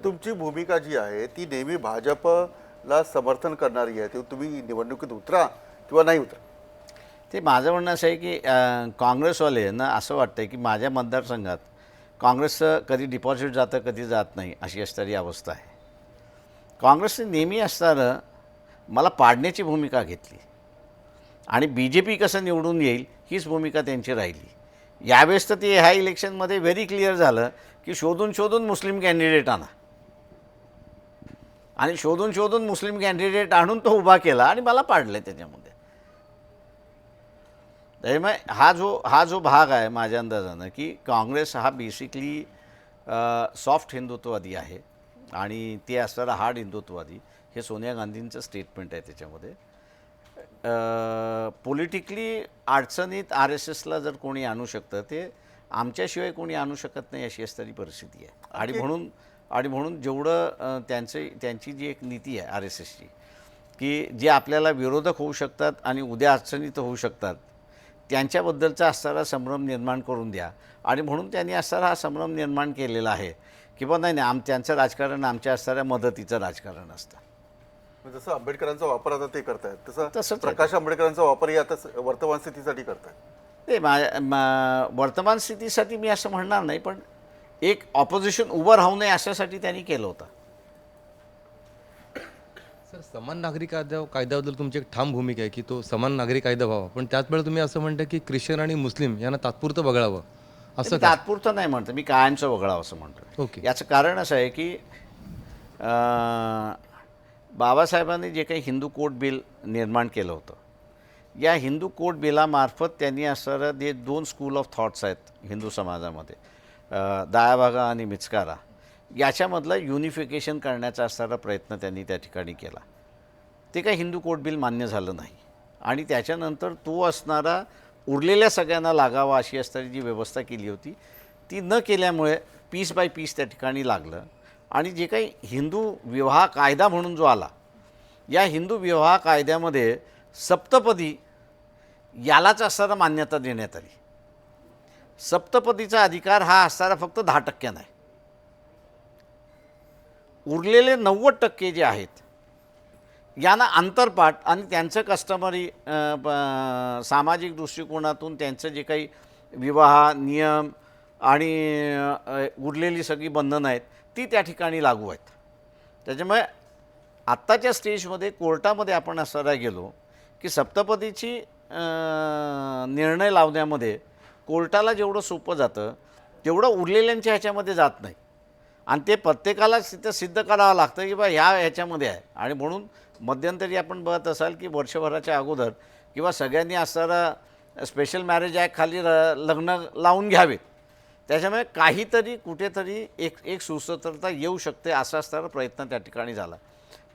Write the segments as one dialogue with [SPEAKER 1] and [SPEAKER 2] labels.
[SPEAKER 1] तुमची भूमिका जी आहे ती नेहमी भाजपला समर्थन करणारी आहे. ते तुम्ही निवडणुकीत उतरा किंवा नाही उतरा.
[SPEAKER 2] ते माझं म्हणणं असं आहे की काँग्रेसवाल्यांना असं वाटतं की माझ्या मतदारसंघात काँग्रेसचं कधी डिपॉझिट जातं कधी जात नाही अशी असणारी अवस्था आहे. काँग्रेसने नेहमी असणारं मला पाडण्याची भूमिका घेतली आणि बी जे पी कसं निवडून येईल हीच भूमिका त्यांची राहिली. यावेळेस तर ते ह्या इलेक्शनमध्ये व्हेरी क्लिअर झालं की शोधून शोधून मुस्लिम कॅन्डिडेट आणा आणि शोधून शोधून मुस्लिम कॅन्डिडेट आणून तो उभा केला आणि मला पाडलं त्याच्यामध्ये. त्यामुळे हा जो भाग आहे माझ्या अंदाजानं की काँग्रेस हा बेसिकली सॉफ्ट हिंदुत्ववादी आहे आणि ते असणारा हार्ड हिंदुत्ववादी हे सोनिया गांधींचं स्टेटमेंट आहे. त्याच्यामध्ये पॉलिटिकली अडचणीत आर एस एसला जर कोणी आणू शकतं ते आमच्याशिवाय कोणी आणू शकत नाही अशी असणारी परिस्थिती आहे. आणि म्हणून जेवढं त्यांची जी एक नीती आहे आर एस एसची की जे आपल्याला विरोधक होऊ शकतात आणि उद्या अडचणीत होऊ शकतात त्यांच्याबद्दलचा असणारा संभ्रम निर्माण करून द्या. आणि म्हणून त्यांनी असणारा हा संभ्रम निर्माण केलेला आहे की बा नाही त्यांचं राजकारण आमच्या असणाऱ्या मदतीचं राजकारण असतं.
[SPEAKER 1] जसं आंबेडकरांचा वापर आता ते करतायत
[SPEAKER 2] तसंच
[SPEAKER 1] तसं
[SPEAKER 2] आहे.
[SPEAKER 1] प्रकाश आंबेडकरांचा वापरही आता वर्तमान स्थितीसाठी करतायत.
[SPEAKER 2] ते वर्तमान स्थितीसाठी मी असं म्हणणार नाही पण एक ऑपोजिशन उभं राहू नये अशासाठी त्यांनी केलं होतं.
[SPEAKER 3] सर, समान नागरी कायद्याबद्दल तुमची एक ठाम भूमिका आहे की तो समान नागरी कायदा व्हावा, पण त्याच वेळेला तुम्ही असं म्हणता की ख्रिश्चन आणि मुस्लिम यांना तात्पुरतं वगळावं असं
[SPEAKER 2] मी तात्पुरतं नाही म्हणतो, मी कायमचं वगळावं असं म्हणतो.
[SPEAKER 3] ओके.
[SPEAKER 2] याचं कारण असं आहे की बाबासाहेबांनी जे काही हिंदू कोड बिल निर्माण केलं होतं या हिंदू कोड बिलामार्फत त्यांनी असणारं जे 2 स्कूल ऑफ थॉट्स आहेत हिंदू समाजामध्ये दयाभागा आणि मिचकारा याच्यामधलं युनिफिकेशन करण्याचा असणारा प्रयत्न त्यांनी त्या ठिकाणी केला. ते काही हिंदू कोड बिल मान्य झालं नाही आणि त्याच्यानंतर तो असणारा उरलेल्या सगळ्यांना लागावा अशी असणारी जी व्यवस्था केली होती ती न केल्यामुळे पीस बाय पीस त्या ठिकाणी लागलं. आणि जे काही हिंदू विवाह कायदा म्हणून जो आला या हिंदू विवाह कायद्यामध्ये सप्तपदी यालाच असणारा मान्यता देण्यात आली. सप्तपदीचा अधिकार हा असणारा फक्त 10% आहे. उरलेले 90% जे आहेत यांना आंतरपाठ आणि त्यांचं कस्टमरी सामाजिक दृष्टिकोनातून त्यांचं जे काही विवाह नियम आणि उरलेली सगळी बंधनं आहेत ती त्या ठिकाणी लागू आहेत. त्याच्यामुळे आत्ताच्या स्टेजमध्ये कोर्टामध्ये आपण असं गेलो की सप्तपदीची निर्णय लावण्यामध्ये कोर्टाला जेवढं सोपं जातं तेवढं उरलेल्यांच्या ह्याच्यामध्ये जात नाही आणि ते प्रत्येकालाच तिथं सिद्ध करावं लागतं की बा ह्याच्यामध्ये आहे. आणि म्हणून मध्यंतरी आपण बघत असाल की वर्षभराच्या अगोदर किंवा सगळ्यांनी असणारा स्पेशल मॅरेज ॲक्ट खाली लग्न लावून घ्यावेत. त्याच्यामुळे काहीतरी कुठेतरी एक सुसूत्रता येऊ शकते असा असणारा प्रयत्न त्या ठिकाणी झाला.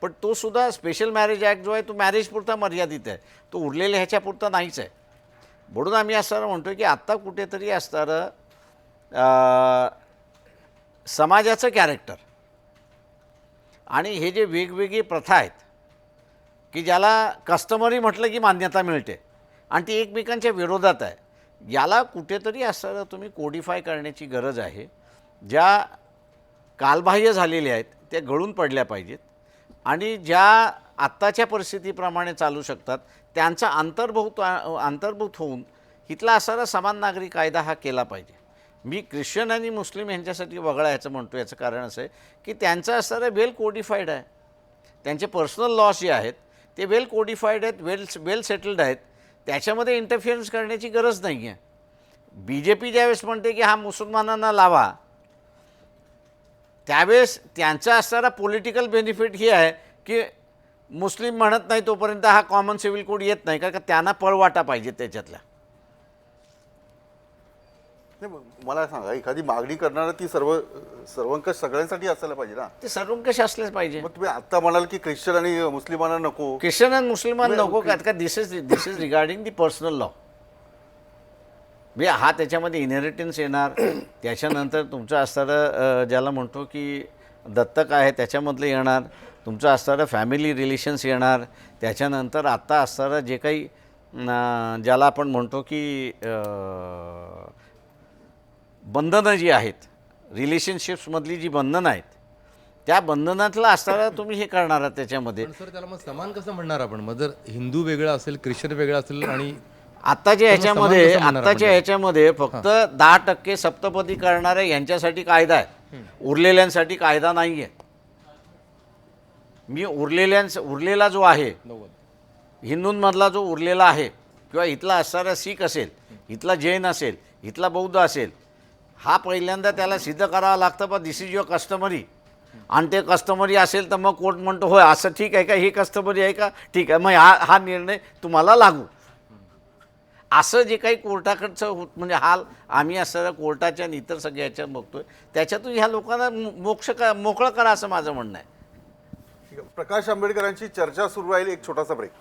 [SPEAKER 2] पण तो सुद्धा स्पेशल मॅरेज ॲक्ट जो आहे तो मॅरेजपुरता मर्यादित आहे, तो उरलेल्या ह्याच्यापुरता नाहीच आहे. म्हणून आम्ही असणारं म्हणतो की आत्ता कुठेतरी असणारं समाजाचं कॅरेक्टर आणि हे जे वेगवेगळी प्रथा आहेत की ज्याला कस्टमरी म्हटलं की मान्यता मिळते आणि ती एकमेकांच्या विरोधात आहे याला कुठेतरी असं तुम्ही कोडिफाय करण्याची गरज आहे. ज्या कालबाह्य झालेल्या आहेत त्या गळून पडल्या पाहिजेत आणि ज्या आत्ताच्या परिस्थितीप्रमाणे चालू शकतात त्यांचा अंतर्भूत होऊन इथला असणारा समान नागरी कायदा हा केला पाहिजे. मी ख्रिश्चन आणि मुस्लिम यांच्यासाठी वगळा ह्याचं म्हणतो. याचं कारण असं आहे की त्यांचं असणारं वेल कोडिफाईड आहे. त्यांचे पर्सनल लॉस जे आहेत ते वेल कोडिफाईड आहेत, वेल सेटल्ड आहेत. त्याच्यामध्ये इंटरफिअरन्स करण्याची गरज नाही आहे. बी जे पी ज्यावेळेस म्हणते की हा मुसलमानांना लावा त्यावेळेस त्यांचा असणारा पॉलिटिकल बेनिफिट ही आहे की मुस्लिम म्हणत नाही तोपर्यंत हा कॉमन सिव्हिल कोड येत नाही का त्यांना पळवाटा पाहिजे त्याच्यातल्या.
[SPEAKER 1] मला सांगा एखादी मागणी करणारा ती सर्वंकष सगळ्यांसाठी असायला पाहिजे ना.
[SPEAKER 2] ते सर्वंकष असलेच पाहिजे.
[SPEAKER 1] मग तुम्ही आत्ता म्हणाल की ख्रिश्चन आणि मुस्लिमांना नको,
[SPEAKER 2] ख्रिश्चन आणि मुस्लिमांना नको का this is regarding the personal law. म्हणजे हा त्याच्यामध्ये इनहेरिटन्स येणार. त्याच्यानंतर तुमचं असणारं ज्याला म्हणतो की दत्तक आहे त्याच्यामधलं येणार. तुमचं असणारं फॅमिली रिलेशन्स येणार. त्याच्यानंतर आत्ता असणारं जे काही ज्याला आपण म्हणतो की बंधनं जी आहेत रिलेशनशिप्समधली जी बंधनं आहेत त्या बंधनातला असताना तुम्ही हे करणार आहात त्याच्यामध्ये.
[SPEAKER 3] पण सर त्याला मग समान कसं म्हणणार आपण? मग जर हिंदू वेगळा असेल, ख्रिश्चन वेगळा असेल आणि
[SPEAKER 2] आत्ताच्या
[SPEAKER 3] तर मग समान
[SPEAKER 2] ह्याच्यामध्ये
[SPEAKER 3] कसं म्हणणार आपण
[SPEAKER 2] आत्ताच्या
[SPEAKER 3] त्याला?
[SPEAKER 2] ह्याच्यामध्ये फक्त 10% सप्तपदी करणारे यांच्यासाठी कायदा आहे, उरलेल्यांसाठी कायदा नाही आहे. मी उरलेला जो आहे हिंदूंमधला जो उरलेला आहे किंवा इथला असणारा शीख असेल, इथला जैन असेल, इथला बौद्ध असेल, हा पहिल्यांदा त्याला सिद्ध करावं लागतं पण दिस इज युअर कस्टमरी. आणि ते कस्टमरी असेल तर मग कोर्ट म्हणतो होय असं ठीक आहे का, हे कस्टमरी आहे का, ठीक आहे, मग हा निर्णय तुम्हाला लागू. असं जे काही कोर्टाकडचं म्हणजे हाल आम्ही असणाऱ्या कोर्टाच्या आणि इतर सगळ्याच्या बघतोय, त्याच्यातून ह्या लोकांना मोकळं करा असं माझं म्हणणं आहे.
[SPEAKER 1] प्रकाश आंबेडकरांची चर्चा सुरू राहील. एक छोटासा ब्रेक.